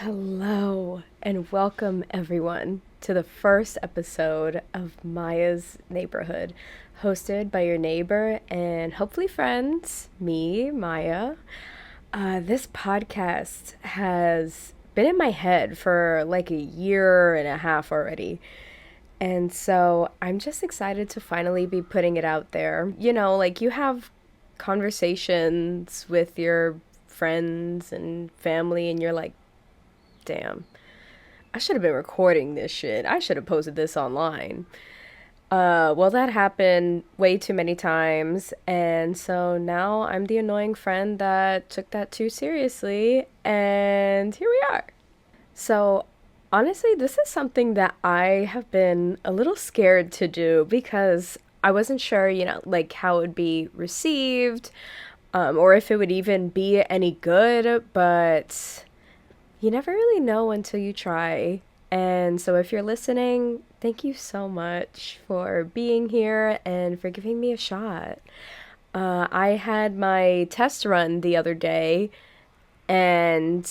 Hello, and welcome everyone to the first episode of Maya's Neighborhood, hosted by your neighbor and hopefully friends, me, Maya. This podcast has been in my head for like a year and a half already. And so I'm just excited to finally be putting it out there. Like you have conversations with your friends and family, and you're like, damn, I should have been recording this shit. I should have posted this online. Well, that happened way too many times, and so now I'm the annoying friend that took that too seriously, and here we are. So, honestly, this is something that I have been a little scared to do because I wasn't sure, like how it would be received, or if it would even be any good, but you never really know until you try. And so, if you're listening, thank you so much for being here and for giving me a shot. I had my test run the other day, and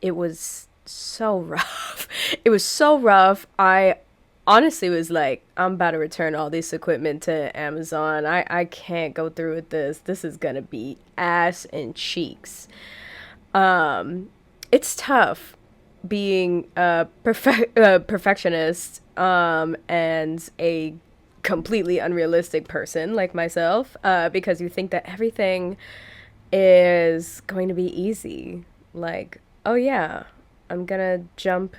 it was so rough. It was so rough. I honestly was like, I'm about to return all this equipment to Amazon. I can't go through with this. This is gonna be ass and cheeks. Um, it's tough being a perfectionist and a completely unrealistic person like myself because you think that everything is going to be easy. Like, oh yeah, I'm gonna jump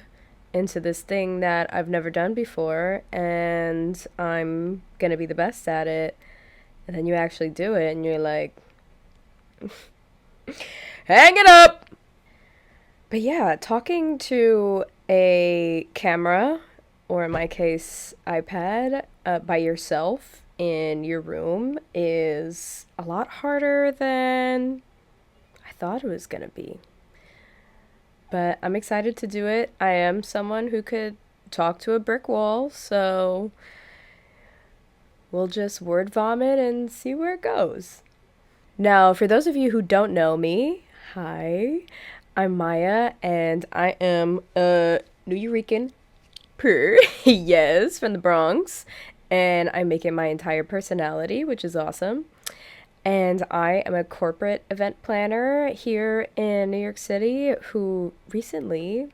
into this thing that I've never done before and I'm gonna be the best at it. And then you actually do it and you're like, hang it up! But yeah, talking to a camera, or in my case, iPad, by yourself in your room is a lot harder than I thought it was gonna be. But I'm excited to do it. I am someone who could talk to a brick wall, so we'll just word vomit and see where it goes. Now, for those of you who don't know me, hi, I'm Maya, and I am a New Eurekan per, yes, from the Bronx, and I make it my entire personality, which is awesome. And I am a corporate event planner here in New York City who recently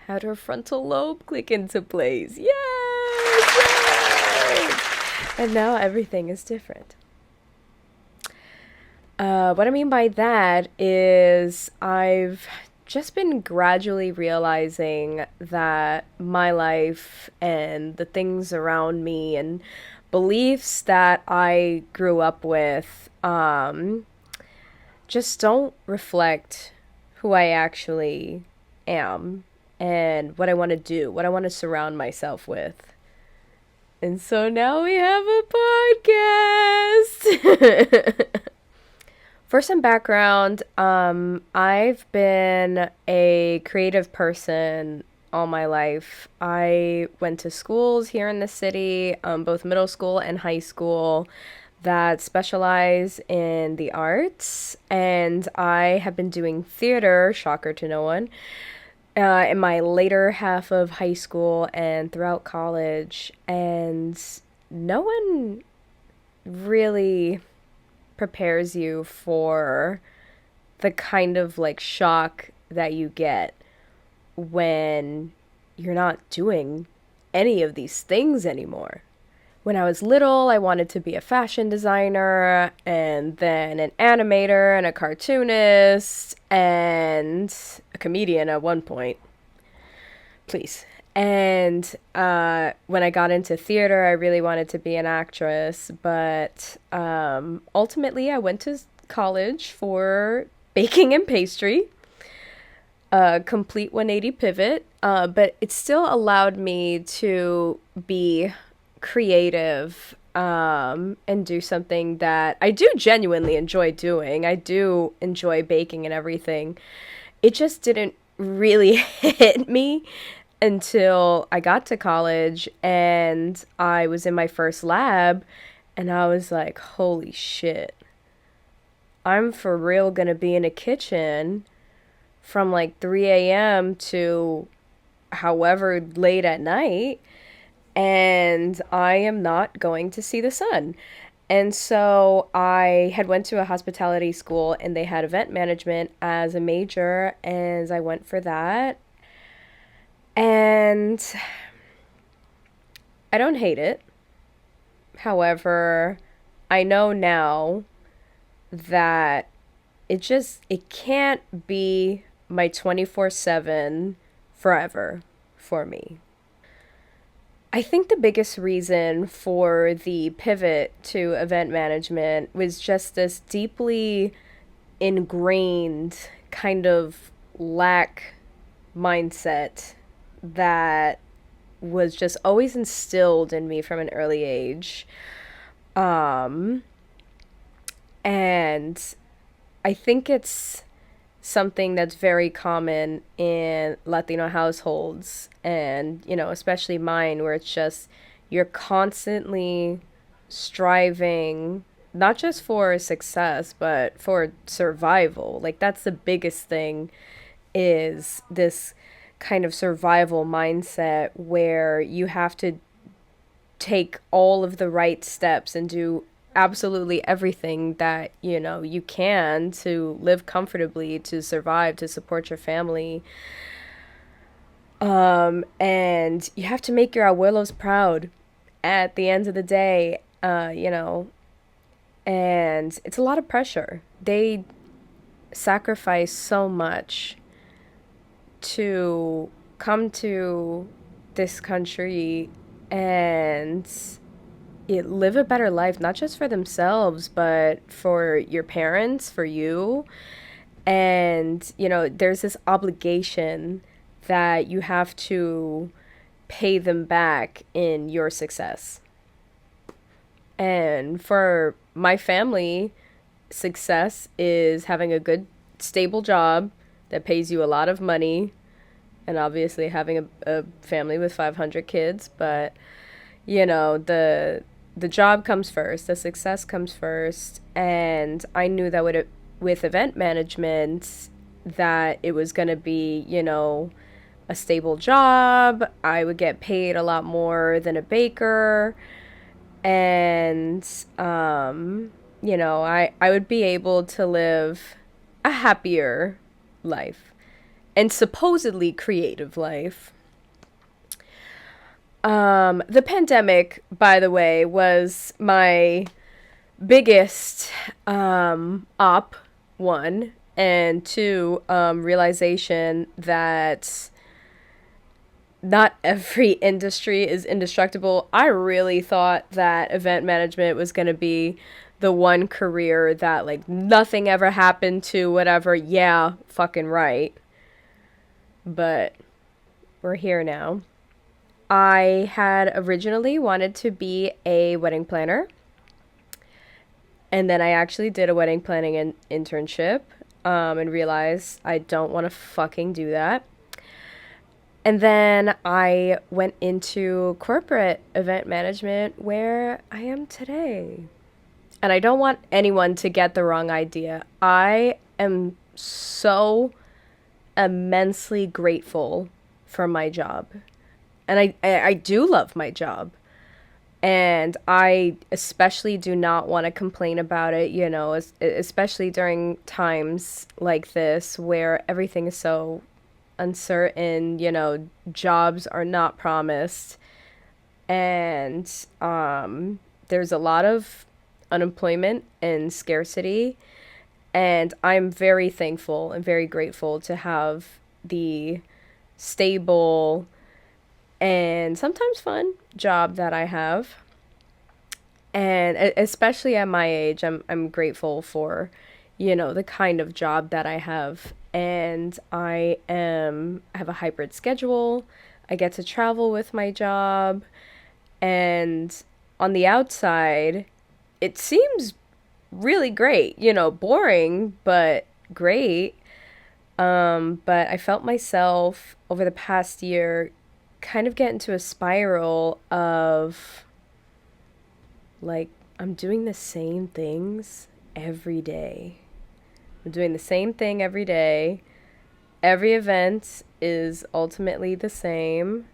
had her frontal lobe click into place. Yes! Yes! And now everything is different. What I mean by that is I've just been gradually realizing that my life and the things around me and beliefs that I grew up with just don't reflect who I actually am and what I want to do, what I want to surround myself with. And so now we have a podcast. For some background, I've been a creative person all my life. I went to schools here in the city, both middle school and high school, that specialize in the arts, and I have been doing theater, shocker to no one, in my later half of high school and throughout college, and no one really prepares you for the kind of like shock that you get when you're not doing any of these things anymore. When I was little, I wanted to be a fashion designer and then an animator and a cartoonist and a comedian at one point. Please. And when I got into theater, I really wanted to be an actress, but ultimately I went to college for baking and pastry, a complete 180 pivot, but it still allowed me to be creative and do something that I do genuinely enjoy doing. I do enjoy baking and everything. It just didn't really hit me until I got to college and I was in my first lab and I was like, holy shit, I'm for real gonna be in a kitchen from like 3 a.m. to however late at night, and I am not going to see the sun. And so I had went to a hospitality school and they had event management as a major, and I went for that. And I don't hate it. However, I know now that it can't be my 24/7 forever for me. I think the biggest reason for the pivot to event management was just this deeply ingrained kind of lack mindset that was just always instilled in me from an early age. Um, and I think it's something that's very common in Latino households, and, especially mine, where it's just you're constantly striving not just for success, but for survival. Like, that's the biggest thing, is this kind of survival mindset where you have to take all of the right steps and do absolutely everything that you can to live comfortably, to survive, to support your family, and you have to make your abuelos proud at the end of the day, and it's a lot of pressure. They sacrifice so much to come to this country and live a better life, not just for themselves, but for your parents, for you. And, there's this obligation that you have to pay them back in your success. And for my family, success is having a good, stable job that pays you a lot of money, and obviously having a family with 500 kids. But, the job comes first, the success comes first, and I knew that with event management, that it was going to be, a stable job. I would get paid a lot more than a baker, and I would be able to live a happier life and supposedly creative life. The pandemic, by the way, was my biggest op, one, and two, realization that not every industry is indestructible. I really thought that event management was going to be the one career that, like, nothing ever happened to, whatever. Yeah, fucking right. But we're here now. I had originally wanted to be a wedding planner, and then I actually did a wedding planning internship, and realized I don't want to fucking do that. And then I went into corporate event management, where I am today. And I don't want anyone to get the wrong idea. I am so immensely grateful for my job. And I do love my job. And I especially do not want to complain about it, especially during times like this where everything is so uncertain, jobs are not promised. And there's a lot of unemployment and scarcity. And I'm very thankful and very grateful to have the stable and sometimes fun job that I have. And especially at my age, I'm grateful for, the kind of job that I have. And I have a hybrid schedule. I get to travel with my job. And on the outside, it seems really great, boring, but great. But I felt myself over the past year kind of get into a spiral of, like, I'm doing the same things every day. I'm doing the same thing every day. every event is ultimately the same.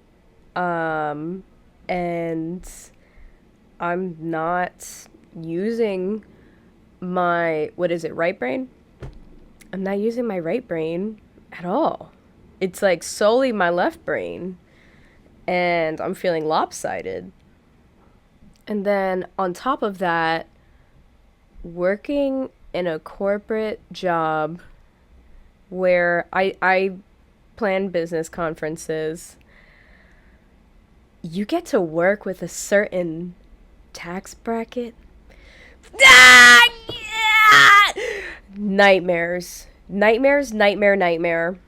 And I'm not using my, what is it, right brain? I'm not using my right brain at all. It's like solely my left brain, and I'm feeling lopsided. And then on top of that, working in a corporate job where I plan business conferences, you get to work with a certain tax bracket. Ah, yeah! Nightmares. Nightmares, nightmare.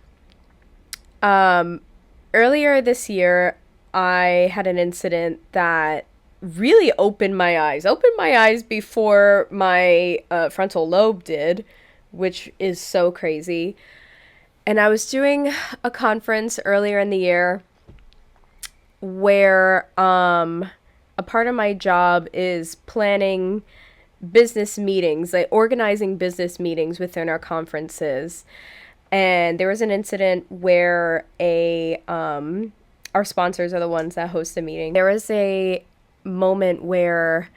Earlier this year, I had an incident that really opened my eyes. Opened my eyes before my frontal lobe did, which is so crazy. And I was doing a conference earlier in the year where a part of my job is planning business meetings, like organizing business meetings within our conferences. And there was an incident where our sponsors are the ones that host the meeting. There was a moment where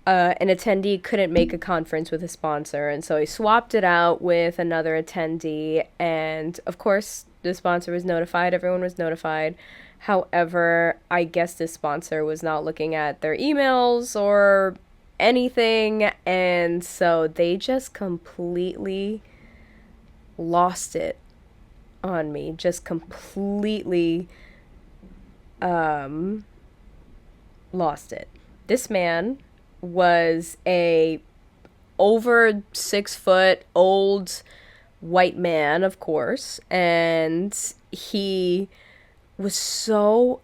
an attendee couldn't make a conference with a sponsor, and so he swapped it out with another attendee, and of course the sponsor was notified, everyone was notified. However, I guess this sponsor was not looking at their emails or anything, and so they just completely lost it on me. Just completely lost it. This man was a over 6 foot old white man, of course, and he was so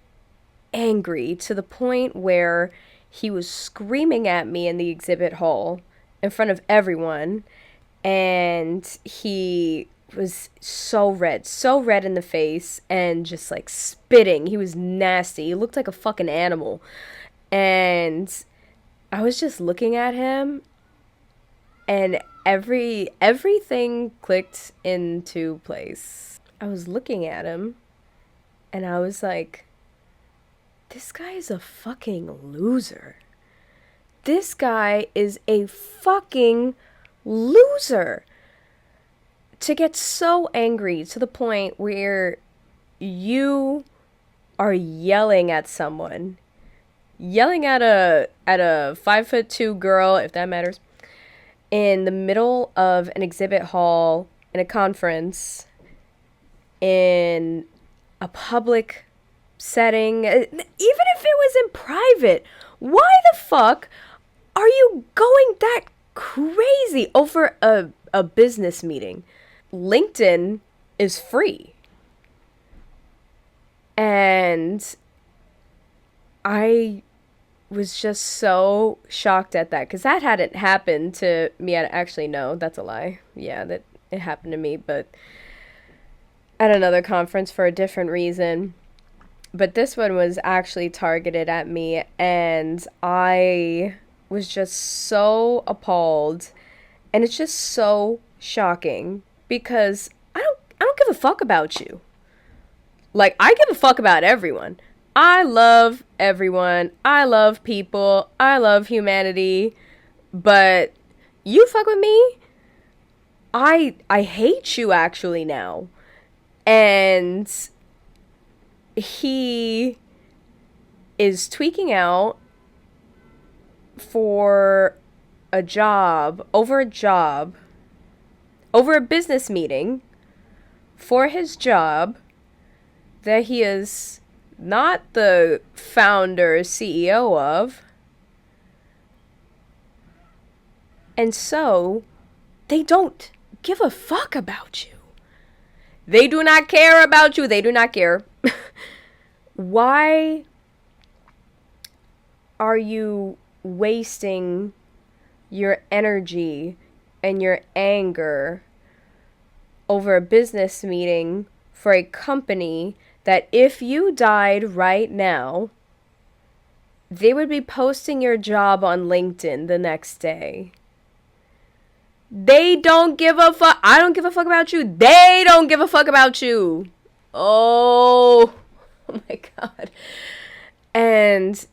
angry to the point where he was screaming at me in the exhibit hall in front of everyone, and he was so red in the face, and just like spitting. He was nasty. He looked like a fucking animal. And I was just looking at him, and everything clicked into place. I was looking at him, and I was like, this guy is a fucking loser. This guy is a fucking loser. To get so angry to the point where you are yelling at someone, yelling at a 5'2" girl, if that matters, in the middle of an exhibit hall, in a conference, in a public setting, even if it was in private, why the fuck are you going that crazy over a business meeting? LinkedIn is free. And I was just so shocked at that, because that hadn't happened to me. Actually, no, that's a lie. Yeah, that it happened to me, but at another conference for a different reason. But this one was actually targeted at me, and I was just so appalled. And it's just so shocking, because I don't give a fuck about you. Like, I give a fuck about everyone. I love everyone. I love people. I love humanity. But you fuck with me, I hate you actually now. And he is tweaking out for a job, over a business meeting for his job that he is not the founder, CEO of. And so they don't give a fuck about you. They do not care about you. They do not care. Why are you wasting your energy and your anger over a business meeting for a company that, if you died right now, they would be posting your job on LinkedIn the next day? They don't give a fuck. I don't give a fuck about you. They don't give a fuck about you. Oh, oh my God. And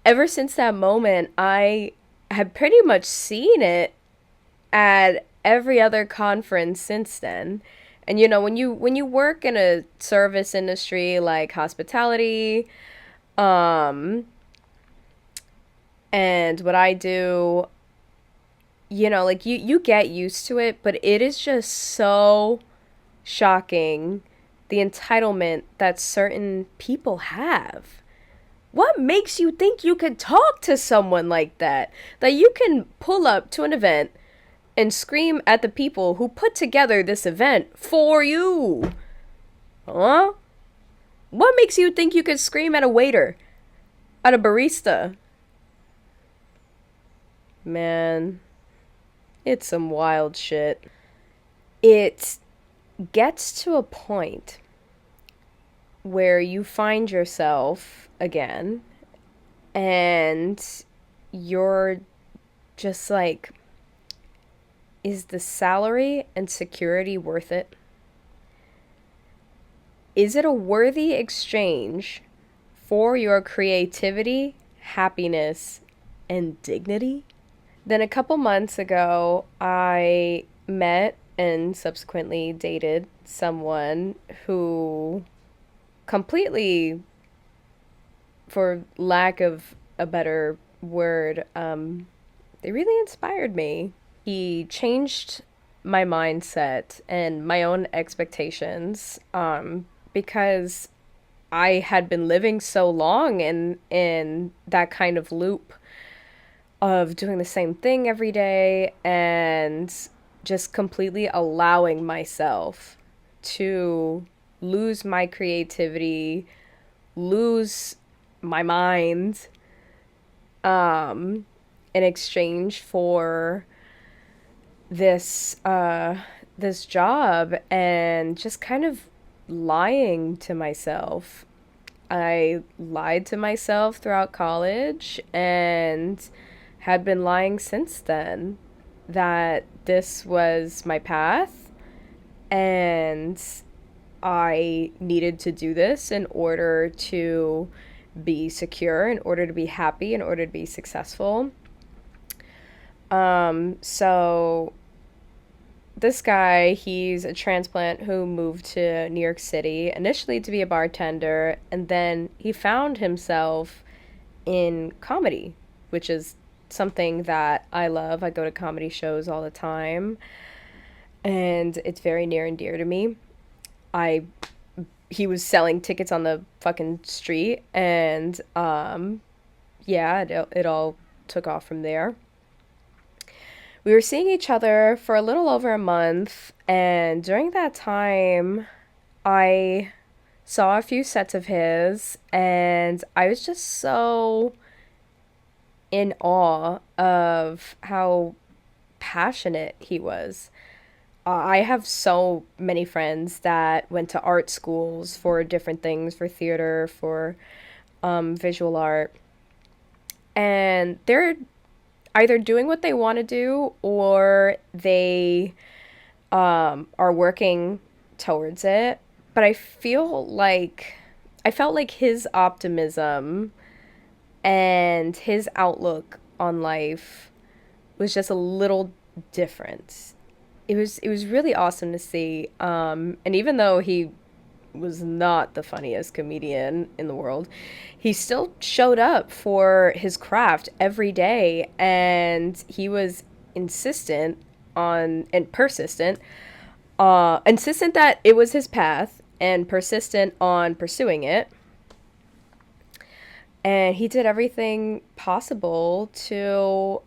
ever since that moment, I have pretty much seen it at every other conference since then. And you know, when you work in a service industry like hospitality, um, and what I do, you know, like you get used to it, but it is just so shocking the entitlement that certain people have. What makes you think you could talk to someone like that? That you can pull up to an event and scream at the people who put together this event for you? Huh? What makes you think you could scream at a waiter, at a barista? Man, it's some wild shit. It gets to a point where you find yourself again and you're just like, is the salary and security worth it? Is it a worthy exchange for your creativity, happiness, and dignity? Then a couple months ago, I met and subsequently dated someone who completely, for lack of a better word, they really inspired me. He changed my mindset and my own expectations, because I had been living so long in that kind of loop of doing the same thing every day and just completely allowing myself to lose my creativity, lose my mind, in exchange for this job, and just kind of lying to myself. I lied to myself throughout college and had been lying since then that this was my path and I needed to do this in order to be secure, in order to be happy, in order to be successful. So this guy, he's a transplant who moved to New York City initially to be a bartender, and then he found himself in comedy, which is something that I love. I go to comedy shows all the time, and it's very near and dear to me. I He was selling tickets on the fucking street, and yeah, it all took off from there. We were seeing each other for a little over a month, and during that time, I saw a few sets of his, and I was just so in awe of how passionate he was. I have so many friends that went to art schools for different things, for theater, for visual art, and they're either doing what they want to do or they are working towards it. But I felt like his optimism and his outlook on life was just a little different. It was really awesome to see. And even though he was not the funniest comedian in the world, he still showed up for his craft every day, and he was insistent on and persistent, insistent that it was his path and persistent on pursuing it. And he did everything possible to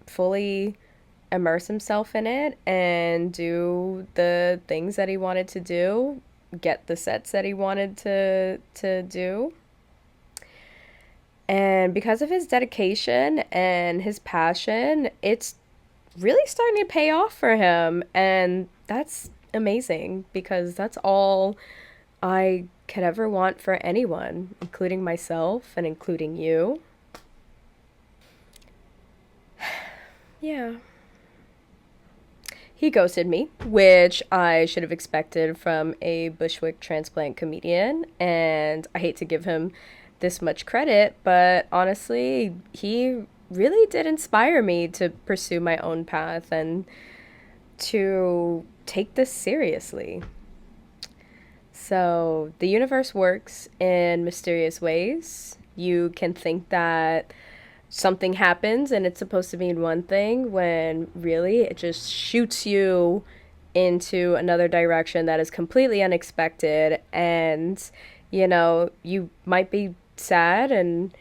fully immerse himself in it and do the things that he wanted to do, get the sets that he wanted to do. And because of his dedication and his passion, it's really starting to pay off for him. And that's amazing because that's all I could ever want for anyone, including myself and including you. Yeah. he ghosted me, which I should have expected from a Bushwick transplant comedian, and I hate to give him this much credit, but honestly, he really did inspire me to pursue my own path and to take this seriously. So, the universe works in mysterious ways. You can think that something happens and it's supposed to mean one thing when really it just shoots you into another direction that is completely unexpected. And, you might be sad and,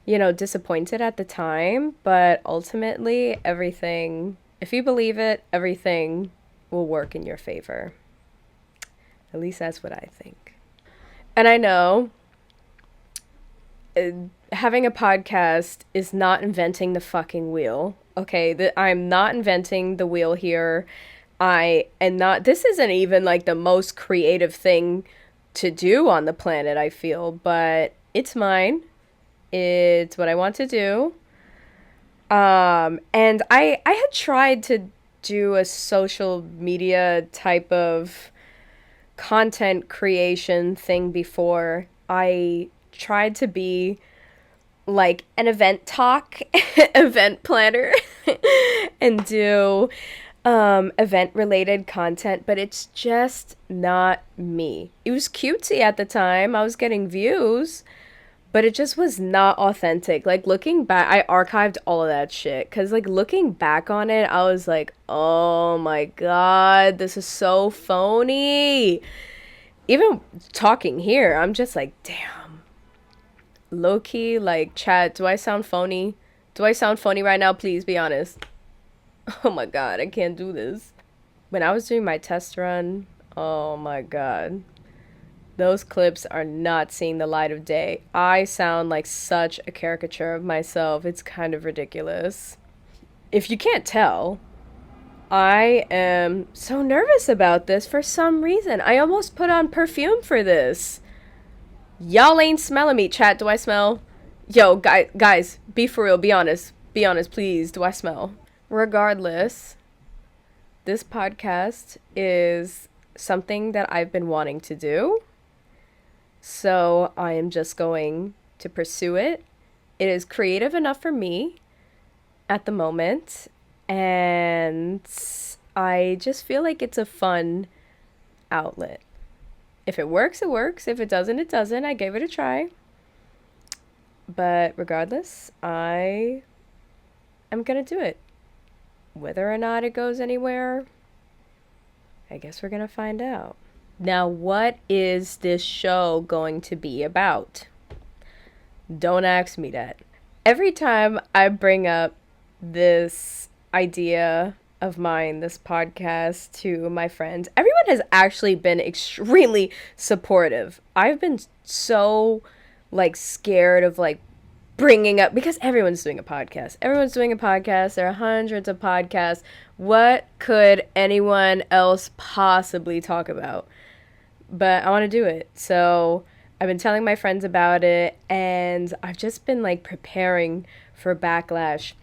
disappointed at the time, but ultimately, everything, if you believe it, everything will work in your favor. At least that's what I think. And I know having a podcast is not inventing the fucking wheel. Okay, I'm not inventing the wheel here. I am not, this isn't even like the most creative thing to do on the planet, I feel, but it's mine. It's what I want to do. And I had tried to do a social media type of content creation thing before. I tried to be like an event talk, event planner, and do event related content, but it's just not me. It was cutesy at the time. I was getting views, but it just was not authentic. Like looking back, I archived all of that shit because like looking back on it, I was like, oh my God, this is so phony. Even talking here, I'm just like, damn. Low key, like, chat, do I sound phony? Do I sound phony right now? Please be honest. Oh my God, I can't do this. When I was doing my test run, oh my God. Those clips are not seeing the light of day. I sound like such a caricature of myself. It's kind of ridiculous. If you can't tell, I am so nervous about this for some reason. I almost put on perfume for this. Y'all ain't smelling me, chat. Do I smell? Yo, guys, be for real. Be honest. Be honest, please. Do I smell? Regardless, this podcast is something that I've been wanting to do. So I am just going to pursue it. It is creative enough for me at the moment. And I just feel like it's a fun outlet. If it works, it works. If it doesn't, it doesn't. I gave it a try. But regardless, I am going to do it. Whether or not it goes anywhere, I guess we're going to find out. Now, what is this show going to be about? Don't ask me that. Every time I bring up this idea of mine, this podcast, to my friends, everyone has actually been extremely supportive. I've been so like scared of like bringing up, because everyone's doing a podcast. Everyone's doing a podcast. There are hundreds of podcasts. What could anyone else possibly talk about? But I want to do it. So I've been telling my friends about it, and I've just been like preparing for backlash.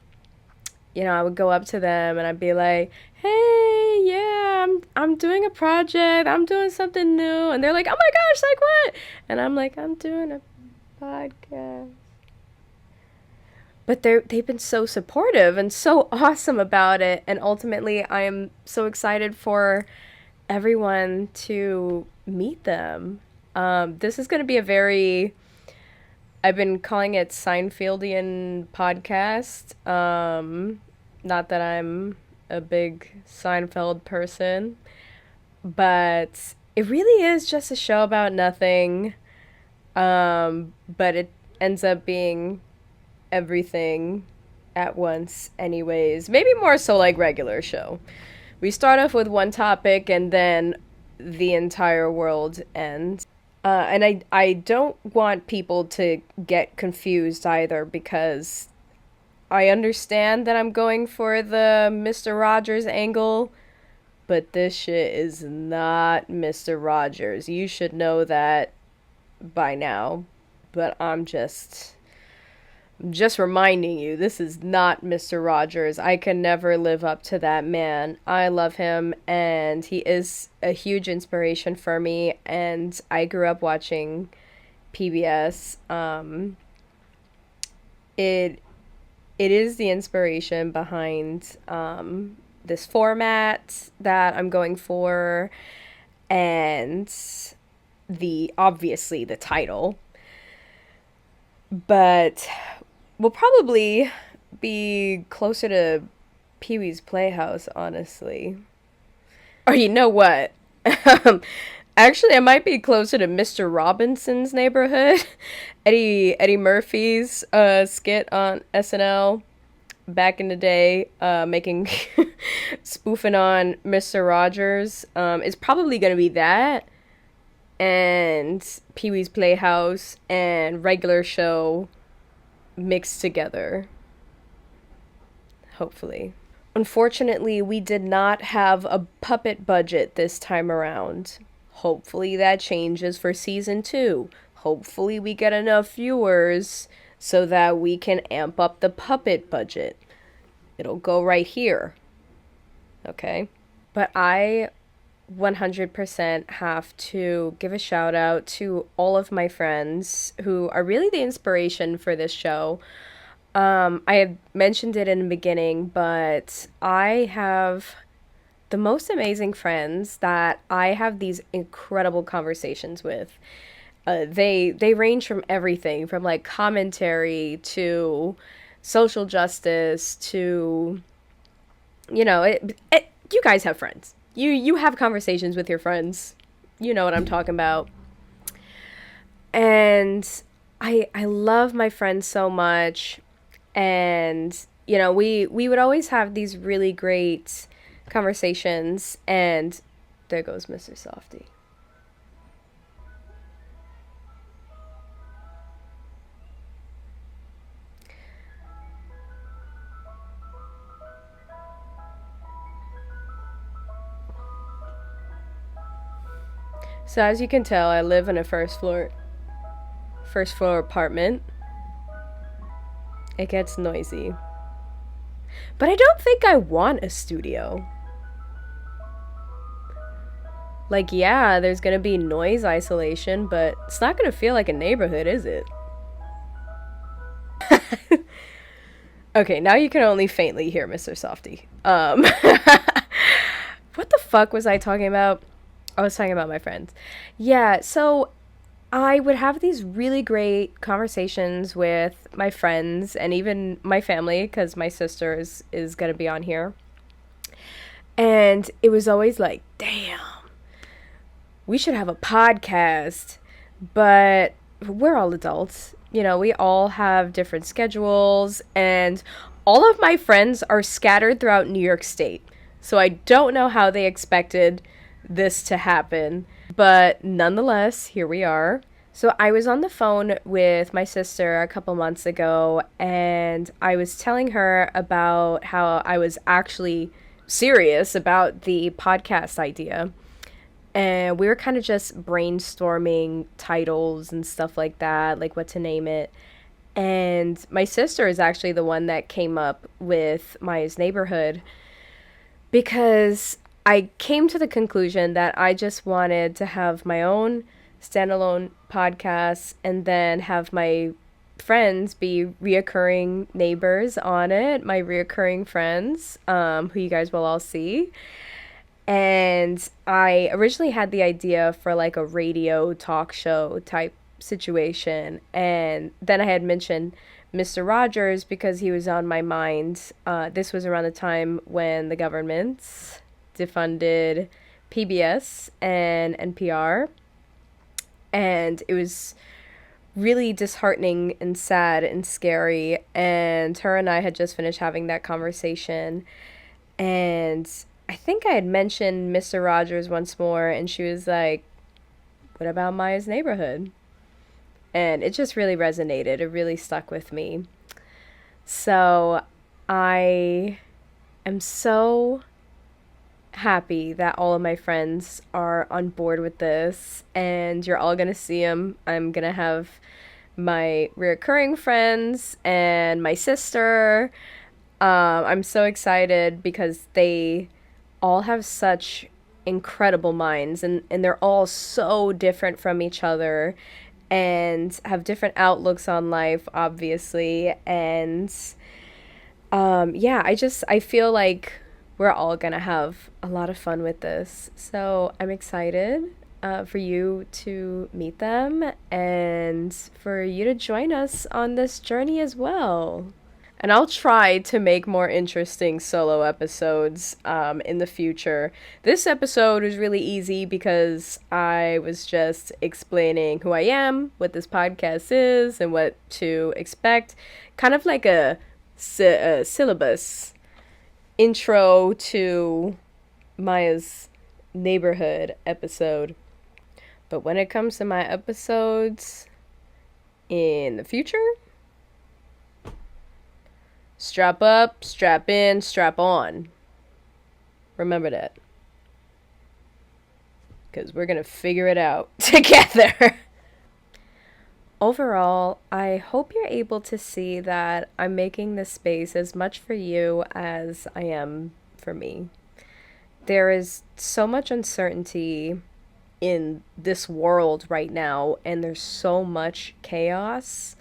I would go up to them and I'd be like, "Hey, yeah, I'm doing a project. I'm doing something new." And they're like, "Oh my gosh, like what?" And I'm like, "I'm doing a podcast." But they've been so supportive and so awesome about it, and ultimately I am so excited for everyone to meet them. This is going to be I've been calling it Seinfeldian podcast. Not that I'm a big Seinfeld person, but it really is just a show about nothing. But it ends up being everything at once anyways. Maybe more so like regular show. We start off with one topic and then the entire world ends. And I don't want people to get confused either, because I understand that I'm going for the Mr. Rogers angle, but this shit is not Mr. Rogers. You should know that by now. But I'm just Just reminding you, this is not Mr. Rogers. I can never live up to that man. I love him, and he is a huge inspiration for me. And I grew up watching PBS. It it is the inspiration behind this format that I'm going for, and the obviously the title, but we'll probably be closer to Pee Wee's Playhouse, honestly. Or you know what? Actually, I might be closer to Mr. Robinson's Neighborhood, Eddie Murphy's skit on SNL back in the day, making spoofing on Mr. Rogers. It's probably gonna be that and Pee Wee's Playhouse and regular show mixed together. Hopefully. Unfortunately, we did not have a puppet budget this time around. Hopefully that changes for season 2. Hopefully we get enough viewers so that we can amp up the puppet budget. It'll go right here. Okay? But I 100% have to give a shout out to all of my friends who are really the inspiration for this show. I had mentioned it in the beginning, but I have the most amazing friends that I have these incredible conversations with. They range from everything from like commentary to social justice to you guys have friends. You have conversations with your friends. You know what I'm talking about. And I love my friends so much, and we would always have these really great conversations, and there goes Mr. Softy. So as you can tell, I live in a first floor apartment. It gets noisy. But I don't think I want a studio. Like, yeah, there's gonna be noise isolation, but it's not gonna feel like a neighborhood, is it? Okay, now you can only faintly hear Mr. Softy. What the fuck was I talking about? I was talking about my friends. Yeah, so I would have these really great conversations with my friends and even my family, because my sister is going to be on here. And it was always like, damn, we should have a podcast. But we're all adults. We all have different schedules, and all of my friends are scattered throughout New York State. So I don't know how they expected this to happen. But nonetheless, here we are. So I was on the phone with my sister a couple months ago, and I was telling her about how I was actually serious about the podcast idea. And we were kind of just brainstorming titles and stuff like that, like what to name it. And my sister is actually the one that came up with Maya's Neighborhood, because I came to the conclusion that I just wanted to have my own standalone podcast and then have my friends be reoccurring neighbors on it, my reoccurring friends, who you guys will all see. And I originally had the idea for like a radio talk show type situation. And then I had mentioned Mr. Rogers because he was on my mind. This was around the time when the government defunded PBS and NPR. And it was really disheartening and sad and scary. And her and I had just finished having that conversation. And I think I had mentioned Mr. Rogers once more, and she was like, what about Maya's Neighborhood? And it just really resonated. It really stuck with me. So I am so happy that all of my friends are on board with this, and you're all going to see them. I'm going to have my recurring friends and my sister. I'm so excited because they all have such incredible minds, and they're all so different from each other and have different outlooks on life, obviously. And yeah, I feel like we're all gonna have a lot of fun with this. So I'm excited for you to meet them and for you to join us on this journey as well. And I'll try to make more interesting solo episodes in the future. This episode was really easy because I was just explaining who I am, what this podcast is, and what to expect. Kind of like a syllabus intro to Maya's neighborhood episode. But when it comes to my episodes in the future, strap up, strap in, strap on. Remember that. Because we're going to figure it out together. Overall, I hope you're able to see that I'm making this space as much for you as I am for me. There is so much uncertainty in this world right now, and there's so much chaos.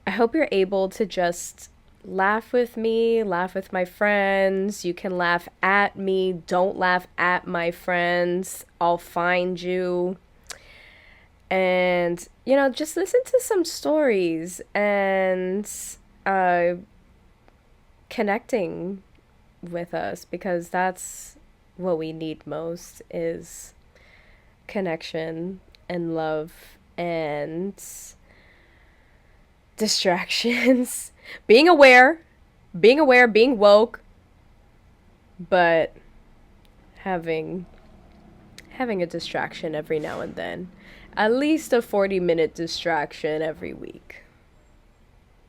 I hope you're able to just laugh with me, laugh with my friends. You can laugh at me. Don't laugh at my friends. I'll find you. And, just listen to some stories and connecting with us, because that's what we need most is connection and love and distractions. being aware, being woke, but having a distraction every now and then. At least a 40-minute distraction every week,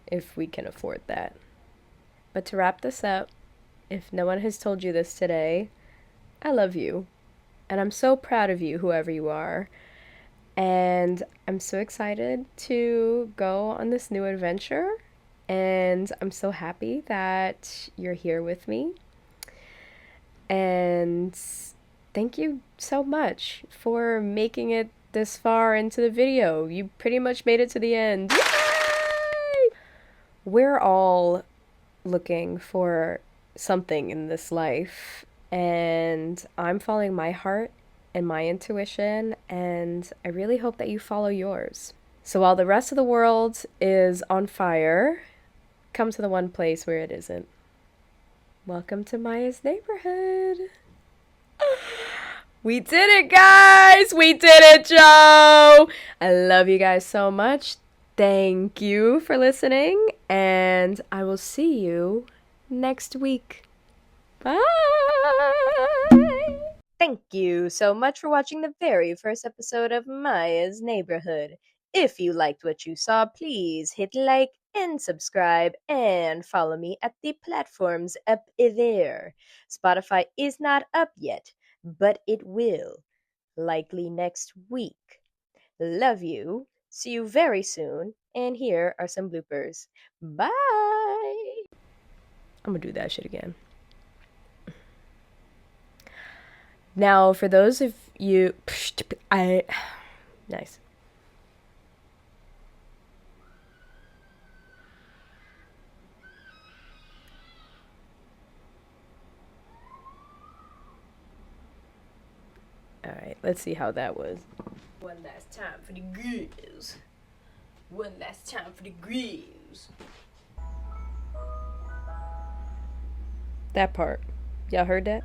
if we can afford that. But to wrap this up, if no one has told you this today, I love you. And I'm so proud of you, whoever you are. And I'm so excited to go on this new adventure. And I'm so happy that you're here with me. And thank you so much for making it this far into the video. You pretty much made it to the end. Yay! We're all looking for something in this life, and I'm following my heart and my intuition, and I really hope that you follow yours. So while the rest of the world is on fire, come to the one place where it isn't. Welcome to Maya's neighborhood. We did it, guys! We did it, Joe! I love you guys so much. Thank you for listening, and I will see you next week. Bye! Thank you so much for watching the very first episode of Maya's Neighborhood. If you liked what you saw, please hit like and subscribe and follow me at the platforms up there. Spotify is not up yet, but it will. Likely next week. Love you. See you very soon. And here are some bloopers. Bye! I'm gonna do that shit again. Now, for those of you... Nice. Alright, let's see how that was. One last time for the grills. One last time for the grills. That part. Y'all heard that?